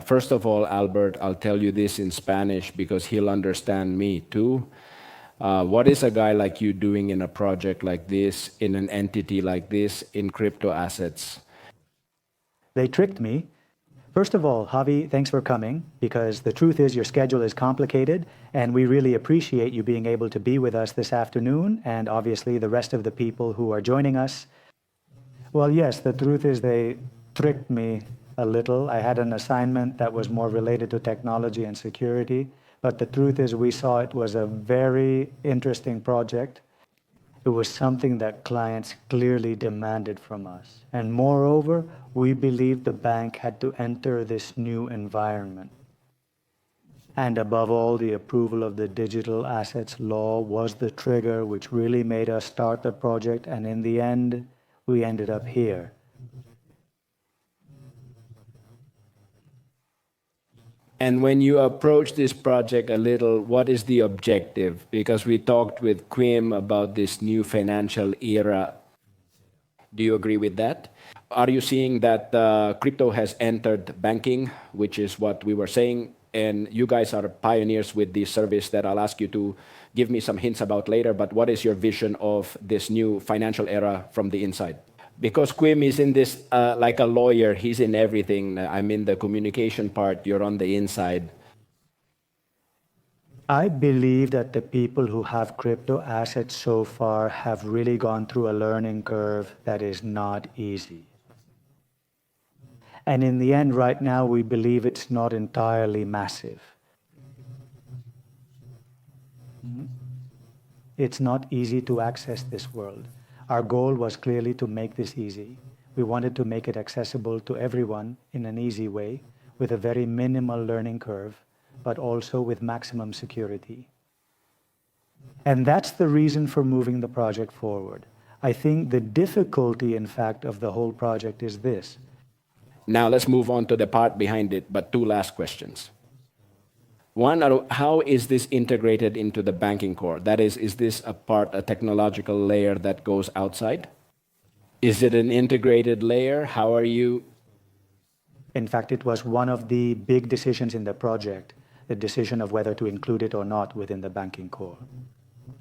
First of all, Albert, I'll tell you this in Spanish because he'll understand me too. What is a guy like you doing in a project like this, in an entity like this, in crypto assets? They tricked me. First of all, Javi, thanks for coming, because the truth is your schedule is complicated, and we really appreciate you being able to be with us this afternoon, and obviously the rest of the people who are joining us. Well, yes, the truth is they tricked me a little. I had an assignment that was more related to technology and security, but the truth is we saw it was a very interesting project. It was something that clients clearly demanded from us. And moreover, we believed the bank had to enter this new environment. And above all, the approval of the digital assets law was the trigger which really made us start the project. And in the end, we ended up here. And when you approach this project a little, what is the objective? Because we talked with Quim about this new financial era. Do you agree with that? Are you seeing that crypto has entered banking, which is what we were saying, and you guys are pioneers with this service that I'll ask you to give me some hints about later, but what is your vision of this new financial era from the inside? Because Quim is in this like a lawyer, he's in everything. I'm in the communication part, you're on the inside. I believe that the people who have crypto assets so far have really gone through a learning curve that is not easy. And in the end, right now, we believe it's not entirely massive. It's not easy to access this world. Our goal was clearly to make this easy. We wanted to make it accessible to everyone in an easy way, with a very minimal learning curve, but also with maximum security. And that's the reason for moving the project forward. I think the difficulty, in fact, of the whole project is this. Now let's move on to the part behind it, but two last questions. One, how is this integrated into the banking core? That is this a technological layer that goes outside? Is it an integrated layer? How are you? In fact, it was one of the big decisions in the project, the decision of whether to include it or not within the banking core.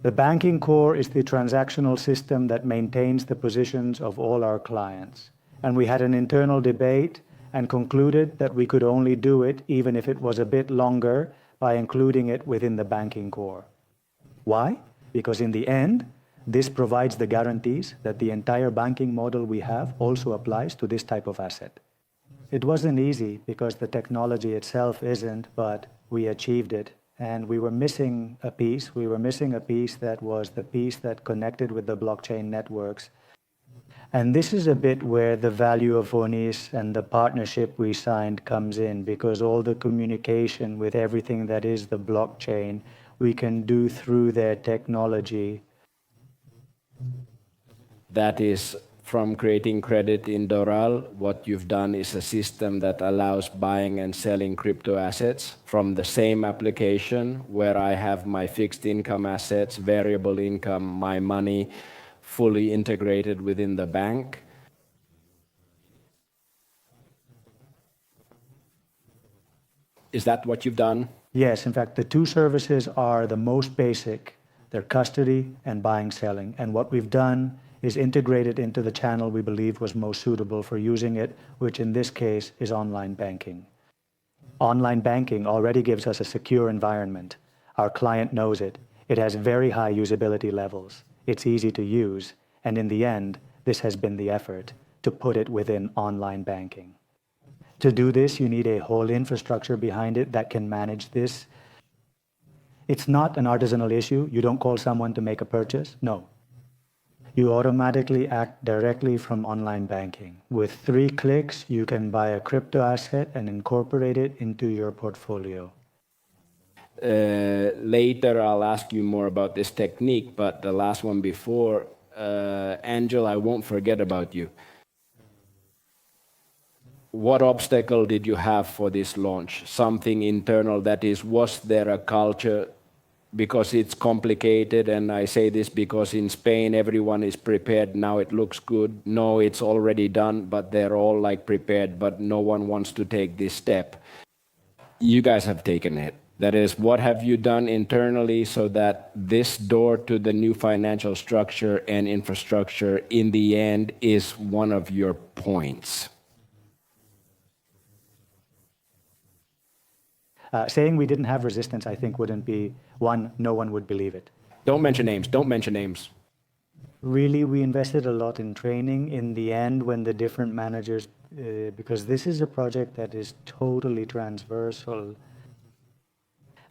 The banking core is the transactional system that maintains the positions of all our clients. And we had an internal debate and concluded that we could only do it, even if it was a bit longer, by including it within the banking core. Why? Because in the end, this provides the guarantees that the entire banking model we have also applies to this type of asset. It wasn't easy because the technology itself isn't, but we achieved it. And we were missing a piece. We were missing a piece that was the piece that connected with the blockchain networks. And this is a bit where the value of Onyze and the partnership we signed comes in, because all the communication with everything that is the blockchain, we can do through their technology. That is from creating credit in Doral, what you've done is a system that allows buying and selling crypto assets from the same application where I have my fixed income assets, variable income, my money, fully integrated within the bank. Is that what you've done? Yes, in fact, the two services are the most basic. They're custody and buying, selling. And what we've done is integrated into the channel we believe was most suitable for using it, which in this case is online banking. Online banking already gives us a secure environment. Our client knows it. It has very high usability levels. It's easy to use. And in the end, this has been the effort to put it within online banking. To do this, you need a whole infrastructure behind it that can manage this. It's not an artisanal issue. You don't call someone to make a purchase. No. You automatically act directly from online banking. With 3 clicks, you can buy a crypto asset and incorporate it into your portfolio. Later, I'll ask you more about this technique, but the last one before, Angel, I won't forget about you. What obstacle did you have for this launch? Something internal, that is, was there a culture because it's complicated, and I say this because in Spain everyone is prepared now, it looks good. No, it's already done, but they're all like prepared, but no one wants to take this step. You guys have taken it. That is, what have you done internally so that this door to the new financial structure and infrastructure in the end is one of your points? Saying we didn't have resistance, I think, wouldn't be one, no one would believe it. Don't mention names. Don't mention names. Really, we invested a lot in training in the end when the different managers, because this is a project that is totally transversal.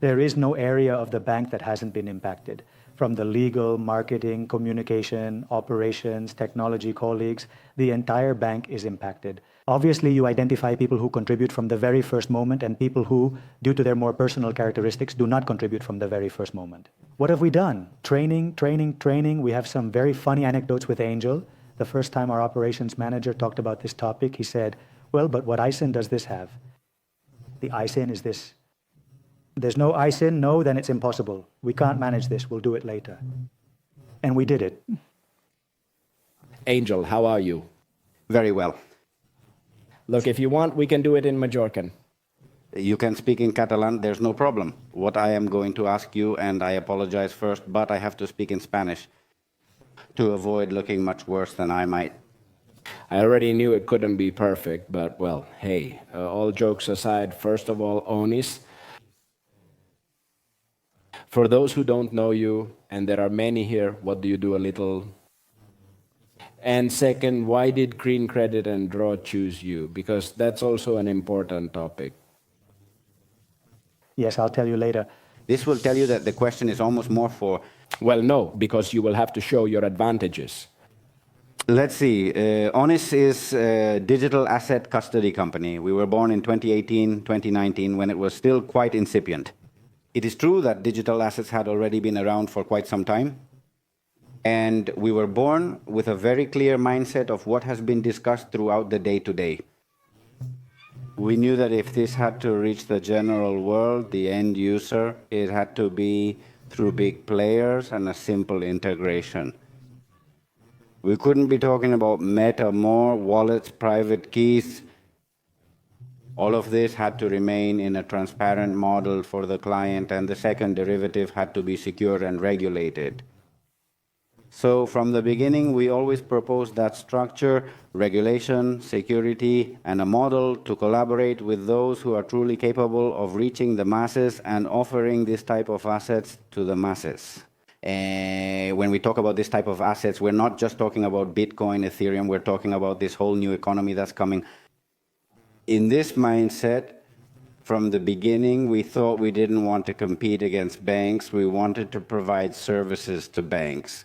There is no area of the bank that hasn't been impacted. From the legal, marketing, communication, operations, technology colleagues, the entire bank is impacted. Obviously, you identify people who contribute from the very first moment and people who, due to their more personal characteristics, do not contribute from the very first moment. What have we done? Training, training, training. We have some very funny anecdotes with Angel. The first time our operations manager talked about this topic, he said, well, but what ISIN does this have? The ISIN is this. There's no ISIN, no, then it's impossible. We can't manage this, we'll do it later. And we did it. Angel, how are you? Very well. Look, if you want, we can do it in Majorcan. You can speak in Catalan, there's no problem. What I am going to ask you, and I apologize first, but I have to speak in Spanish to avoid looking much worse than I might. I already knew it couldn't be perfect, but well, hey, all jokes aside, first of all, Onyze, for those who don't know you, and there are many here, what do you do a little? And second, why did Creand Credit and Draw choose you? Because that's also an important topic. Yes, I'll tell you later. This will tell you that the question is almost more for... Well, no, because you will have to show your advantages. Let's see. Onyze is a digital asset custody company. We were born in 2018, 2019, when it was still quite incipient. It is true that digital assets had already been around for quite some time. And we were born with a very clear mindset of what has been discussed throughout the day-to-day. We knew that if this had to reach the general world, the end user, it had to be through big players and a simple integration. We couldn't be talking about meta more, wallets, private keys. All of this had to remain in a transparent model for the client, and the second derivative had to be secure and regulated. So from the beginning, we always proposed that structure, regulation, security, and a model to collaborate with those who are truly capable of reaching the masses and offering this type of assets to the masses. When we talk about this type of assets, we're not just talking about Bitcoin, Ethereum, we're talking about this whole new economy that's coming. In this mindset, from the beginning, we thought we didn't want to compete against banks, we wanted to provide services to banks.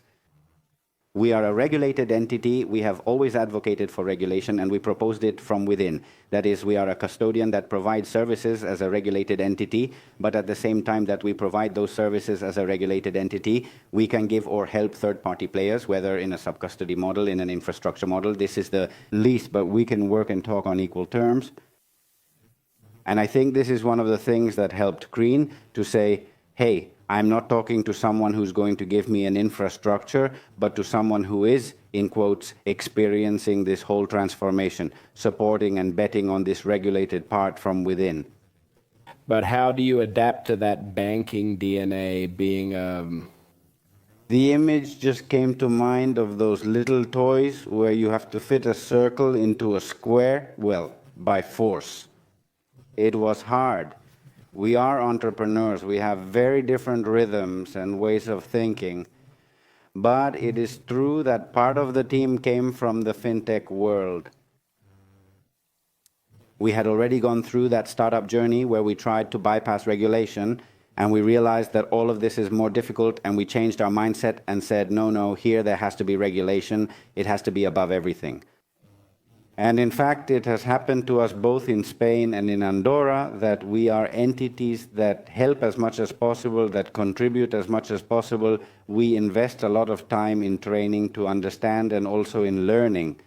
We are a regulated entity. We have always advocated for regulation, and we proposed it from within. That is, we are a custodian that provides services as a regulated entity, but at the same time that we provide those services as a regulated entity, we can give or help third-party players, whether in a sub-custody model, in an infrastructure model. This is the least, but we can work and talk on equal terms. And I think this is one of the things that helped Creand to say, hey, I'm not talking to someone who's going to give me an infrastructure, but to someone who is, in quotes, experiencing this whole transformation, supporting and betting on this regulated part from within. But how do you adapt to that banking DNA being... The image just came to mind of those little toys where you have to fit a circle into a square, well, by force. It was hard. We are entrepreneurs. We have very different rhythms and ways of thinking. But it is true that part of the team came from the fintech world. We had already gone through that startup journey where we tried to bypass regulation, and we realized that all of this is more difficult, and we changed our mindset and said, no, here there has to be regulation. It has to be above everything. And in fact, it has happened to us both in Spain and in Andorra that we are entities that help as much as possible, that contribute as much as possible. We invest a lot of time in training to understand and also in learning.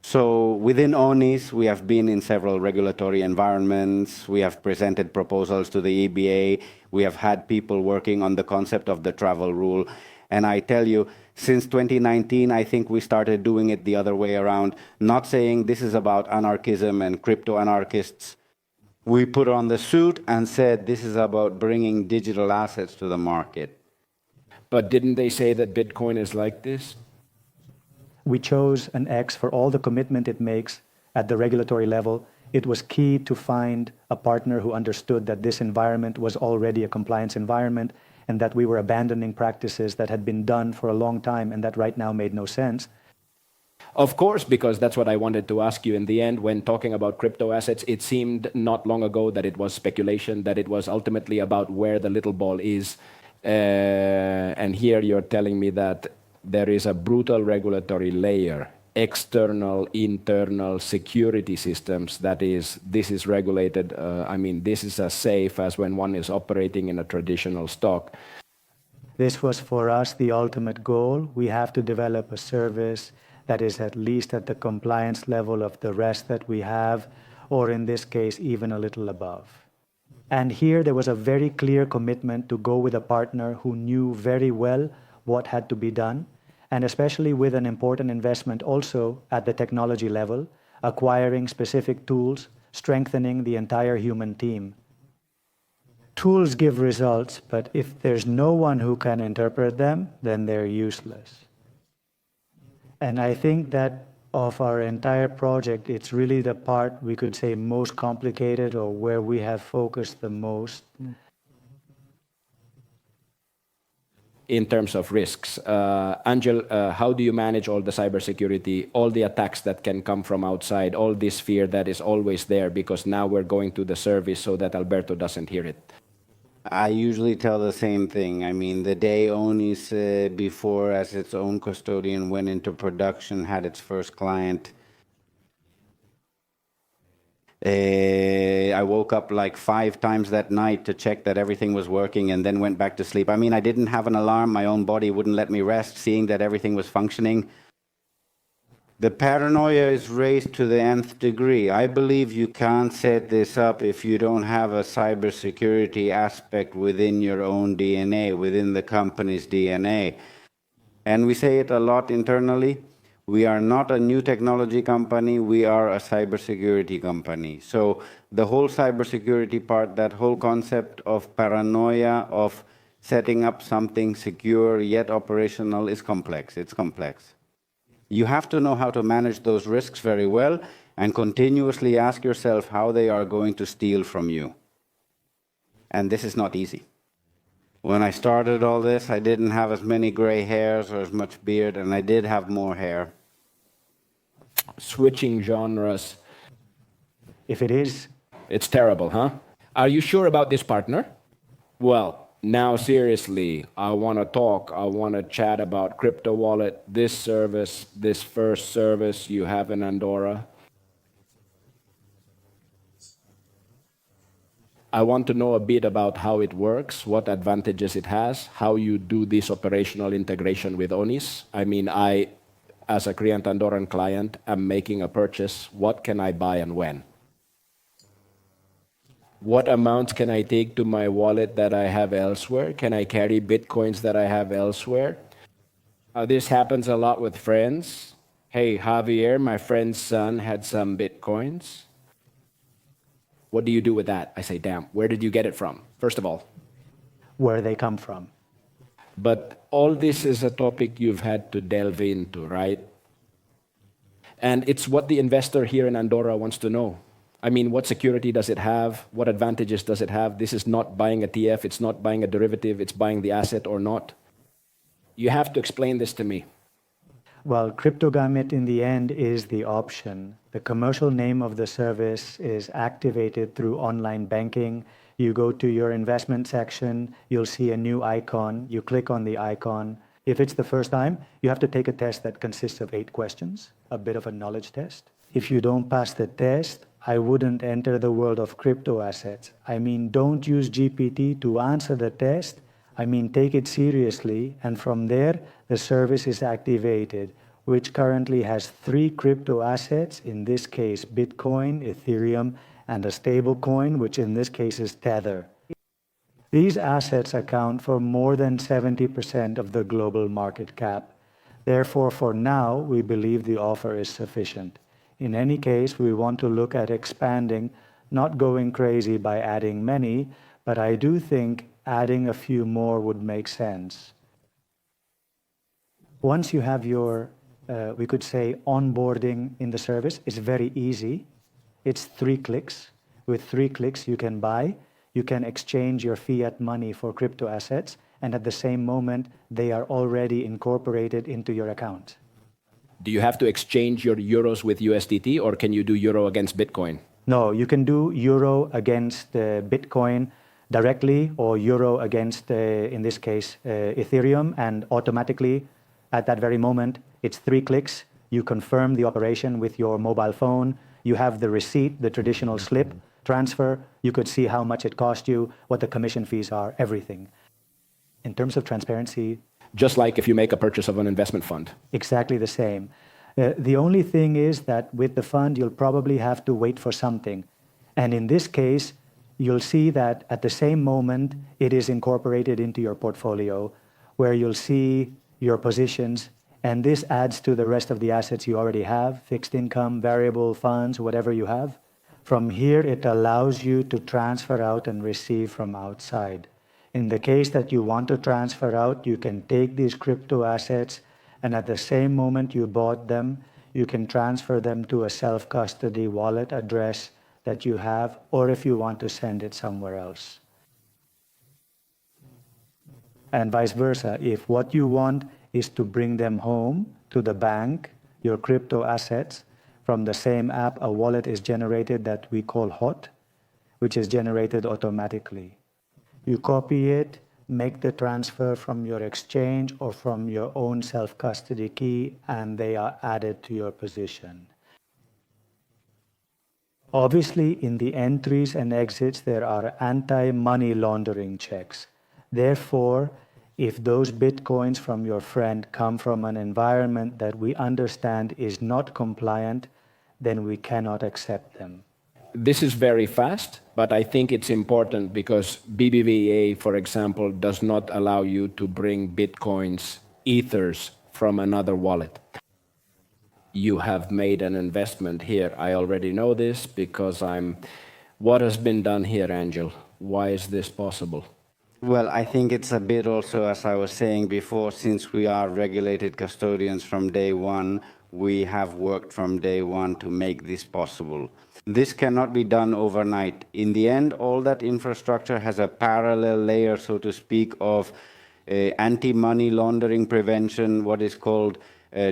So within Onyze, we have been in several regulatory environments. We have presented proposals to the EBA. We have had people working on the concept of the travel rule. And I tell you, since 2019, I think we started doing it the other way around, not saying this is about anarchism and crypto-anarchists. We put on the suit and said this is about bringing digital assets to the market. But didn't they say that Bitcoin is like this? We chose an X for all the commitment it makes at the regulatory level. It was key to find a partner who understood that this environment was already a compliance environment and that we were abandoning practices that had been done for a long time and that right now made no sense. Of course, because that's what I wanted to ask you in the end. When talking about crypto assets, it seemed not long ago that it was speculation, that it was ultimately about where the little ball is. And here you're telling me that there is a brutal regulatory layer, external, internal security systems, this is regulated. I mean, this is as safe as when one is operating in a traditional stock. This was for us the ultimate goal. We have to develop a service that is at least at the compliance level of the rest that we have, or in this case, even a little above. And here there was a very clear commitment to go with a partner who knew very well what had to be done, and especially with an important investment also at the technology level, acquiring specific tools, strengthening the entire human team. Tools give results, but if there's no one who can interpret them, then they're useless. And I think that of our entire project, it's really the part we could say most complicated or where we have focused the most. In terms of risks. Angel, how do you manage all the cybersecurity, all the attacks that can come from outside, all this fear that is always there because now we're going to the service so that Alberto doesn't hear it? I usually tell the same thing. I mean, the day Onyze, before as its own custodian, went into production, had its first client, I woke up like 5 times that night to check that everything was working and then went back to sleep. I mean, I didn't have an alarm. My own body wouldn't let me rest, seeing that everything was functioning. The paranoia is raised to the nth degree. I believe you can't set this up if you don't have a cybersecurity aspect within your own DNA, within the company's DNA. And we say it a lot internally. We are not a new technology company, we are a cybersecurity company. So the whole cybersecurity part, that whole concept of paranoia, of setting up something secure yet operational is complex. It's complex. You have to know how to manage those risks very well and continuously ask yourself how they are going to steal from you. And this is not easy. When I started all this, I didn't have as many gray hairs or as much beard, and I did have more hair. Switching genres. If it is, It's terrible, huh? Are you sure about this partner? Well, now seriously, I want to talk, I want to chat about crypto wallet, this service, this first service you have in Andorra. I want to know a bit about how it works, what advantages it has, how you do this operational integration with Onyze. I mean, I, as a Creand Andorran client, am making a purchase. What can I buy and when? What amounts can I take to my wallet that I have elsewhere? Can I carry bitcoins that I have elsewhere? This happens a lot with friends. Hey, Javier, my friend's son had some bitcoins. What do you do with that? I say, damn, where did you get it from? First of all. where they come from. But all this is a topic you've had to delve into, right? And it's what the investor here in Andorra wants to know. I mean, what security does it have? What advantages does it have? This is not buying a TF, it's not buying a derivative, it's buying the asset or not. You have to explain this to me. Well, Cryptogamit in the end is the option. The commercial name of the service is activated through online banking. You go to your investment section, you'll see a new icon. You click on the icon. If it's the first time, you have to take a test that consists of 8 questions, a bit of a knowledge test. If you don't pass the test, I wouldn't enter the world of crypto assets. I mean, don't use GPT to answer the test. I mean, take it seriously, and from there, the service is activated. which currently has 3 crypto assets, in this case Bitcoin, Ethereum, and a stable coin, which in this case is Tether. These assets account for more than 70% of the global market cap. Therefore, for now, we believe the offer is sufficient. In any case, we want to look at expanding, not going crazy by adding many, but I do think adding a few more would make sense. Once you have your, we could say, onboarding in the service, it's very easy. It's 3 clicks. With 3 clicks, you can buy, you can exchange your fiat money for crypto assets, and at the same moment, they are already incorporated into your account. Do you have to exchange your euros with USDT, or can you do euro against Bitcoin? No, you can do euro against Bitcoin directly, or euro against, in this case, Ethereum, and automatically, at that very moment, it's 3 clicks. You confirm the operation with your mobile phone. You have the receipt, the traditional slip, transfer. You could see how much it cost you, what the commission fees are, everything. In terms of transparency, Just like if you make a purchase of an investment fund. exactly the same. The only thing is that with the fund, you'll probably have to wait for something. And in this case, you'll see that at the same moment, it is incorporated into your portfolio, where you'll see your positions, and this adds to the rest of the assets you already have, fixed income, variable funds, whatever you have. From here, it allows you to transfer out and receive from outside. In the case that you want to transfer out, you can take these crypto assets, and at the same moment you bought them, you can transfer them to a self-custody wallet address that you have, or if you want to send it somewhere else. And vice versa, if what you want is to bring them home to the bank, your crypto assets, from the same app, a wallet is generated that we call hot, which is generated automatically. You copy it, make the transfer from your exchange or from your own self-custody key, and they are added to your position. Obviously, in the entries and exits, there are anti-money laundering checks. Therefore, if those bitcoins from your friend come from an environment that we understand is not compliant, then we cannot accept them. This is very fast, but I think it's important because BBVA, for example, does not allow you to bring Bitcoins, Ethers from another wallet. You have made an investment here. I already know this because what has been done here, Angel? Why is this possible? Well, I think it's a bit also, as I was saying before, since we are regulated custodians from day one, we have worked from day one to make this possible. This cannot be done overnight. In the end, all that infrastructure has a parallel layer, so to speak, of anti-money laundering prevention, what is called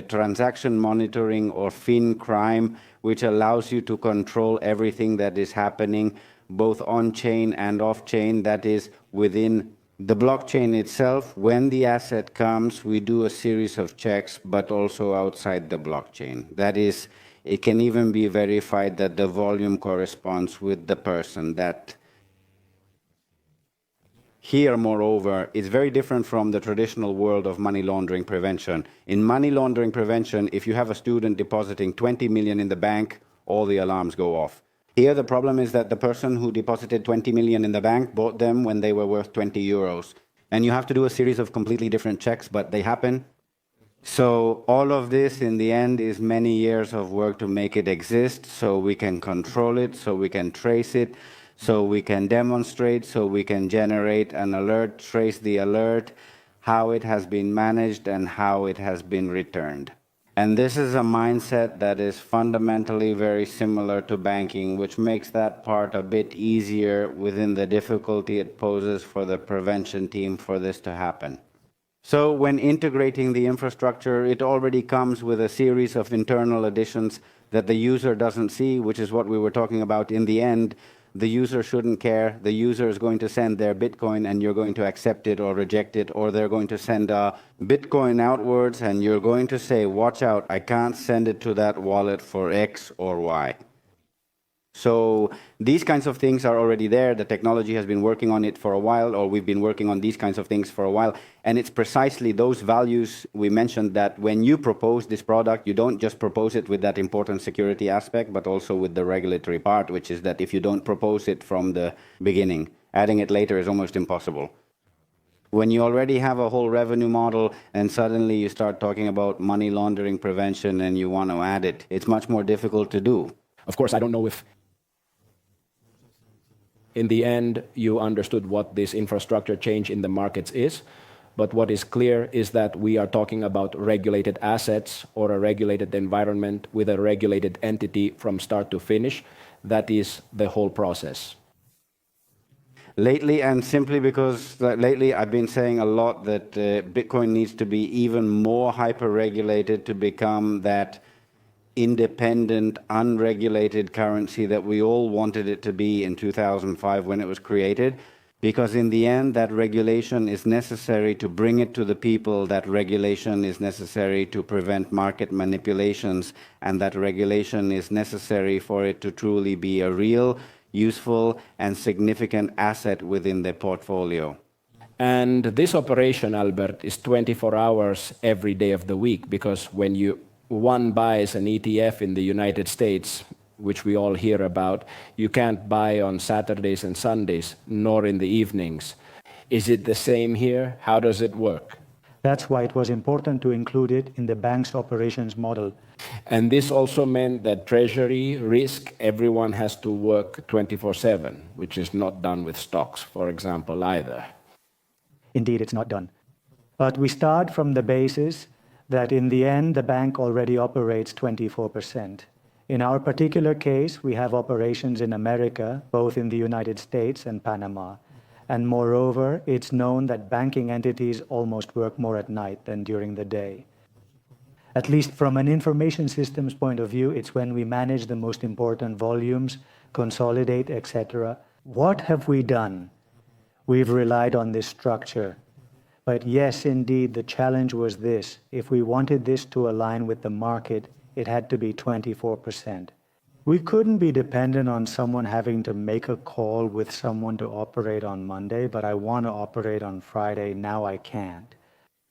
transaction monitoring or fin crime, which allows you to control everything that is happening, both on-chain and off-chain, that is within the blockchain itself. When the asset comes, we do a series of checks, but also outside the blockchain. That is, it can even be verified that the volume corresponds with the person. That here, moreover, is very different from the traditional world of money laundering prevention. In money laundering prevention, if you have a student depositing 20 million in the bank, all the alarms go off. Here, the problem is that the person who deposited 20 million in the bank bought them when they were worth 20 euros. And you have to do a series of completely different checks, but they happen. So all of this, in the end, is many years of work to make it exist, so we can control it, so we can trace it, so we can demonstrate, so we can generate an alert, trace the alert, how it has been managed, and how it has been returned. And this is a mindset that is fundamentally very similar to banking, which makes that part a bit easier within the difficulty it poses for the prevention team for this to happen. So when integrating the infrastructure, it already comes with a series of internal additions that the user doesn't see, which is what we were talking about. In the end, the user shouldn't care. The user is going to send their Bitcoin and you're going to accept it or reject it, or they're going to send a Bitcoin outwards and you're going to say, watch out, I can't send it to that wallet for X or Y. So these kinds of things are already there. The technology has been working on it for a while, or we've been working on these kinds of things for a while. And it's precisely those values we mentioned that when you propose this product, you don't just propose it with that important security aspect, but also with the regulatory part, which is that if you don't propose it from the beginning, adding it later is almost impossible. When you already have a whole revenue model and suddenly you start talking about money laundering prevention and you want to add it, it's much more difficult to do. Of course, I don't know if in the end you understood what this infrastructure change in the markets is, but what is clear is that we are talking about regulated assets or a regulated environment with a regulated entity from start to finish. That is the whole process. Lately, and simply because lately I've been saying a lot that Bitcoin needs to be even more hyper-regulated to become that independent, unregulated currency that we all wanted it to be in 2005 when it was created. Because in the end, that regulation is necessary to bring it to the people, that regulation is necessary to prevent market manipulations, and that regulation is necessary for it to truly be a real, useful, and significant asset within the portfolio. And this operation, Albert, is 24 hours every day of the week, because when one buys an ETF in the United States, which we all hear about, you can't buy on Saturdays and Sundays, nor in the evenings. Is it the same here? How does it work? That's why it was important to include it in the bank's operations model. And this also meant that treasury risk, everyone has to work 24/7, which is not done with stocks, for example, either. Indeed, it's not done. But we start from the basis that in the end, the bank already operates 24%. In our particular case, we have operations in America, both in the United States and Panama. And moreover, it's known that banking entities almost work more at night than during the day. At least from an information systems point of view, it's when we manage the most important volumes, consolidate, etc. What have we done? We've relied on this structure. But yes, indeed, the challenge was this. If we wanted this to align with the market, it had to be 24%. We couldn't be dependent on someone having to make a call with someone to operate on Monday, but I want to operate on Friday, now I can't.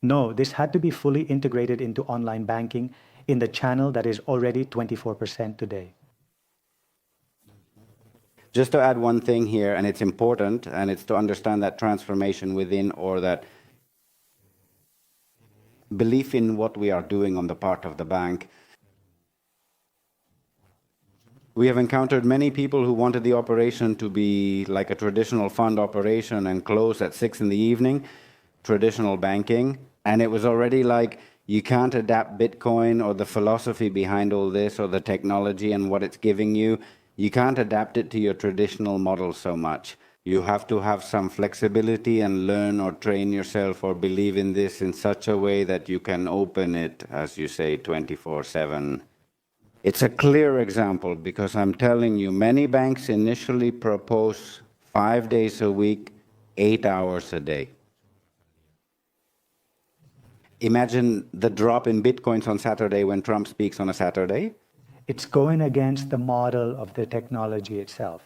No, this had to be fully integrated into online banking in the channel that is already 24% today. Just to add one thing here, and it's important, and it's to understand that transformation within, or that belief in what we are doing on the part of the bank. We have encountered many people who wanted the operation to be like a traditional fund operation and close at 6 in the evening, traditional banking. And it was already like, you can't adapt Bitcoin or the philosophy behind all this or the technology and what it's giving you. You can't adapt it to your traditional model so much. You have to have some flexibility and learn or train yourself or believe in this in such a way that you can open it, as you say, 24/7. It's a clear example because I'm telling you, many banks initially propose 5 days a week, 8 hours a day. Imagine the drop in Bitcoins on Saturday when Trump speaks on a Saturday. It's going against the model of the technology itself.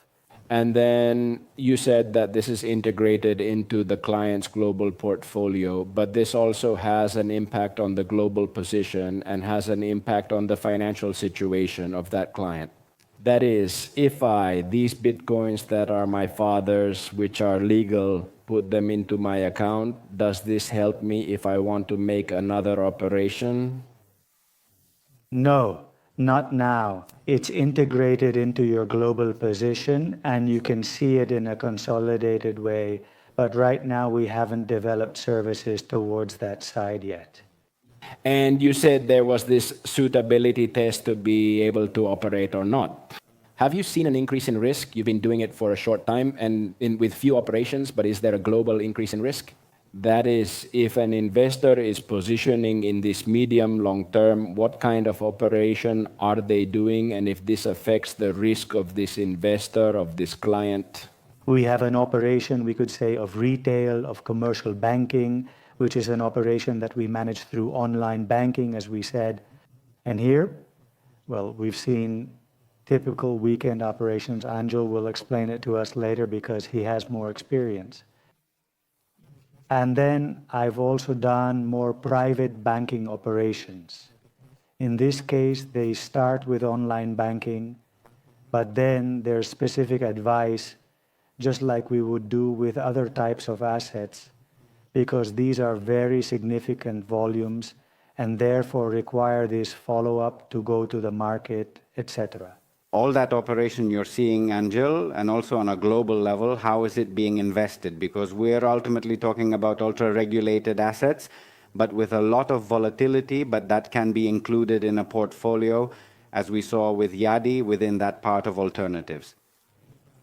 And then you said that this is integrated into the client's global portfolio, but this also has an impact on the global position and has an impact on the financial situation of that client. That is, if these Bitcoins that are my father's, which are legal, put them into my account, does this help me if I want to make another operation? No. Not now. It's integrated into your global position and you can see it in a consolidated way. But right now we haven't developed services towards that side yet. And you said there was this suitability test to be able to operate or not. Have you seen an increase in risk? You've been doing it for a short time and with few operations, but is there a global increase in risk? That is, if an investor is positioning in this medium long term, what kind of operation are they doing? And if this affects the risk of this investor, of this client? We have an operation, we could say, of retail, of commercial banking, which is an operation that we manage through online banking, as we said. And here, well, we've seen typical weekend operations. Angel will explain it to us later because he has more experience. And then I've also done more private banking operations. In this case, they start with online banking, but then there's specific advice, just like we would do with other types of assets, because these are very significant volumes and therefore require this follow-up to go to the market, etc. All that operation you're seeing, Angel, and also on a global level, how is it being invested? Because we're ultimately talking about ultra-regulated assets, but with a lot of volatility, but that can be included in a portfolio, as we saw with Yadi within that part of alternatives.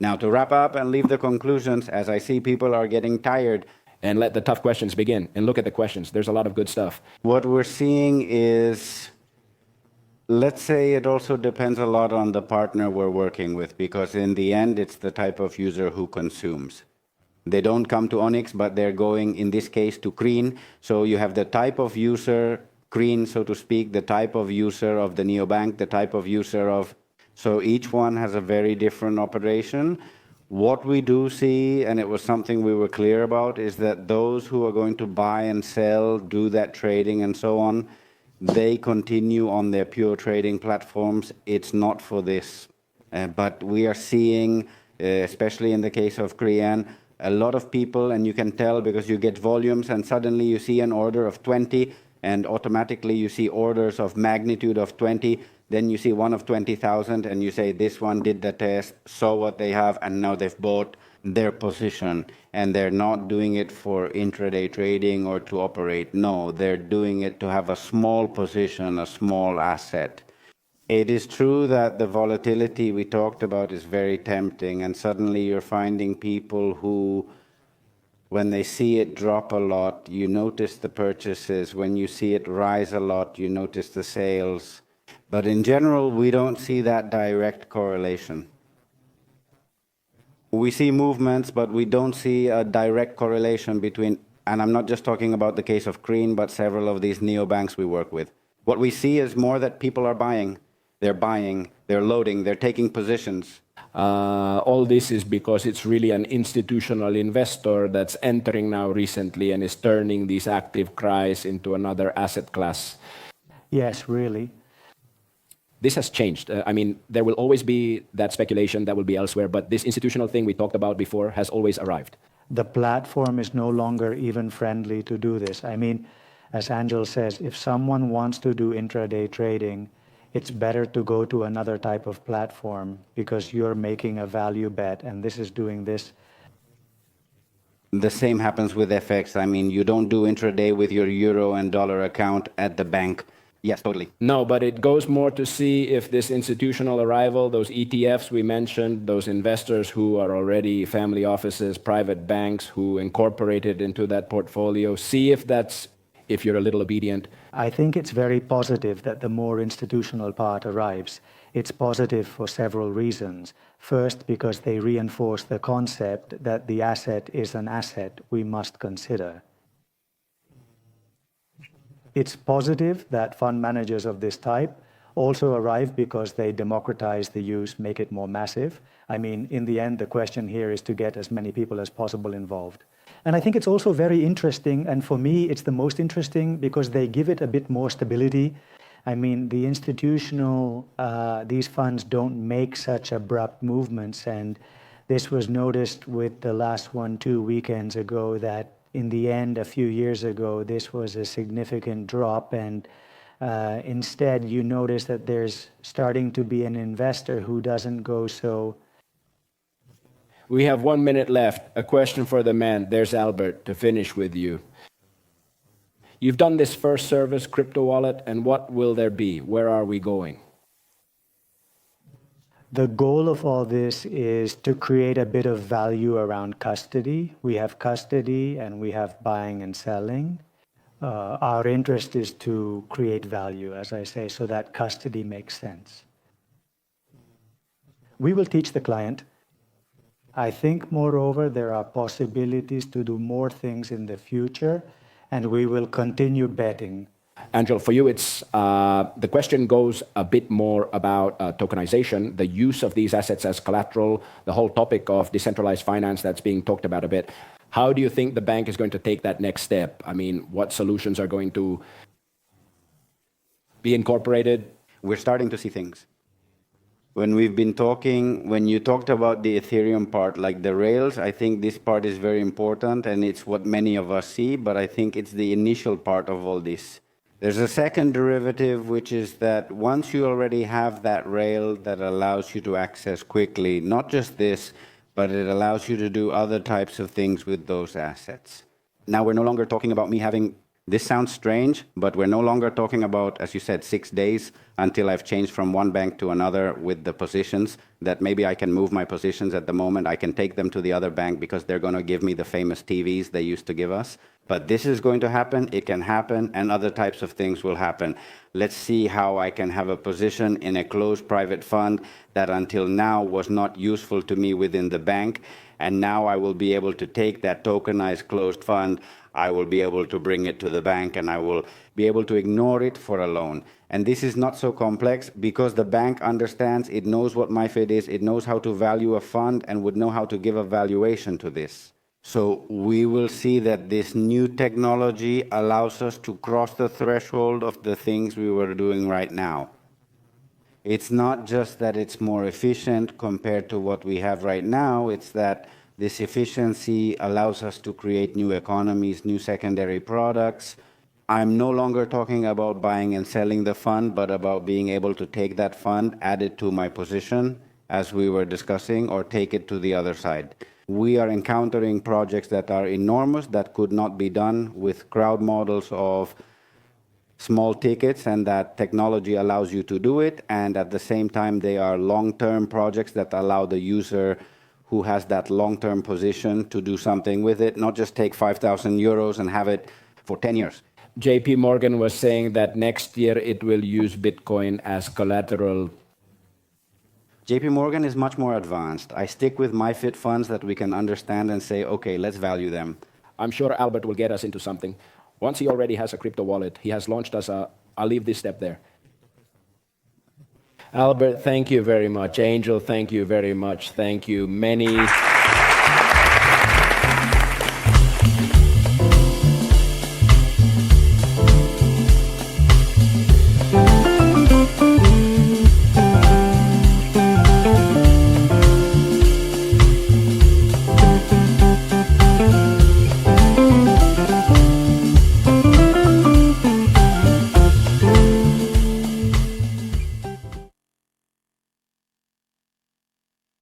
Now, to wrap up and leave the conclusions, as I see people are getting tired, And let the tough questions begin. And look at the questions. There's a lot of good stuff. what we're seeing is, let's say it also depends a lot on the partner we're working with, because in the end, it's the type of user who consumes. They don't come to Onyx, but they're going, in this case, to Creand. So you have the type of user, Creand, so to speak, the type of user of the neobank, the type of user of... So each one has a very different operation. What we do see, and it was something we were clear about, is that those who are going to buy and sell, do that trading and so on, they continue on their pure trading platforms. It's not for this. But we are seeing, especially in the case of Creand, a lot of people, and you can tell because you get volumes and suddenly you see an order of 20 and automatically you see orders of magnitude of 20. Then you see one of 20,000 and you say, this one did the test, saw what they have, and now they've bought their position. And they're not doing it for intraday trading or to operate. No, they're doing it to have a small position, a small asset. It is true that the volatility we talked about is very tempting, and suddenly you're finding people who, when they see it drop a lot, you notice the purchases. When you see it rise a lot, you notice the sales. But in general, we don't see that direct correlation. We see movements, but we don't see a direct correlation between, and I'm not just talking about the case of Creand, but several of these neobanks we work with. What we see is more that people are buying. They're loading, they're taking positions. All this is because it's really an institutional investor that's entering now recently and is turning these active cries into another asset class. Yes, really. This has changed. I mean, there will always be that speculation that will be elsewhere, but this institutional thing we talked about before has always arrived. The platform is no longer even friendly to do this. I mean, as Angel says, if someone wants to do intraday trading, it's better to go to another type of platform because you're making a value bet and this is doing this. The same happens with FX. I mean, you don't do intraday with your euro and dollar account at the bank. Yes, totally. No, but it goes more to see if this institutional arrival, those ETFs we mentioned, those investors who are already family offices, private banks who incorporated into that portfolio, see if that's, if you're a little obedient. I think it's very positive that the more institutional part arrives. It's positive for several reasons. First, because they reinforce the concept that the asset is an asset we must consider. It's positive that fund managers of this type also arrive because they democratize the use, make it more massive. I mean, in the end, the question here is to get as many people as possible involved. And I think it's also very interesting, and for me, it's the most interesting because they give it a bit more stability. I mean, the institutional, these funds don't make such abrupt movements, and this was noticed with the last one 2 weekends ago, that in the end, a few years ago, this was a significant drop, and instead you notice that there's starting to be an investor who doesn't go so. We have 1 minute left. A question for the man. There's Albert to finish with you. You've done this first service, crypto wallet, and what will there be? Where are we going? The goal of all this is to create a bit of value around custody. We have custody and we have buying and selling. Our interest is to create value, as I say, so that custody makes sense. We will teach the client. I think, moreover, there are possibilities to do more things in the future, and we will continue betting. Angel, for you, it's the question goes a bit more about tokenization, the use of these assets as collateral, the whole topic of decentralized finance that's being talked about a bit. How do you think the bank is going to take that next step? I mean, what solutions are going to be incorporated? We're starting to see things. When we've been talking, when you talked about the Ethereum part, like the rails, I think this part is very important and it's what many of us see, but I think it's the initial part of all this. There's a second derivative, which is that once you already have that rail that allows you to access quickly, not just this, but it allows you to do other types of things with those assets. Now we're no longer talking about me having, this sounds strange, but we're no longer talking about, as you said, 6 days until I've changed from one bank to another with the positions, that maybe I can move my positions at the moment. I can take them to the other bank because they're going to give me the famous TVs they used to give us. But this is going to happen, it can happen, and other types of things will happen. Let's see how I can have a position in a closed private fund that until now was not useful to me within the bank, and now I will be able to take that tokenized closed fund, I will be able to bring it to the bank, and I will be able to ignore it for a loan. And this is not so complex because the bank understands, it knows what MiFID is, it knows how to value a fund and would know how to give a valuation to this. So we will see that this new technology allows us to cross the threshold of the things we were doing right now. It's not just that it's more efficient compared to what we have right now, it's that this efficiency allows us to create new economies, new secondary products. I'm no longer talking about buying and selling the fund, but about being able to take that fund, add it to my position, as we were discussing, or take it to the other side. We are encountering projects that are enormous, that could not be done with crowd models of small tickets, and that technology allows you to do it. And at the same time, they are long-term projects that allow the user who has that long-term position to do something with it, not just take 5,000 euros and have it for 10 years. JP Morgan was saying that next year it will use Bitcoin as collateral. JP Morgan is much more advanced. I stick with MiFID funds that we can understand and say, okay, let's value them. I'm sure Albert will get us into something. Once he already has a crypto wallet, he has launched us a, I'll leave this step there. Albert, thank you very much. Angel, thank you very much. Thank you. Many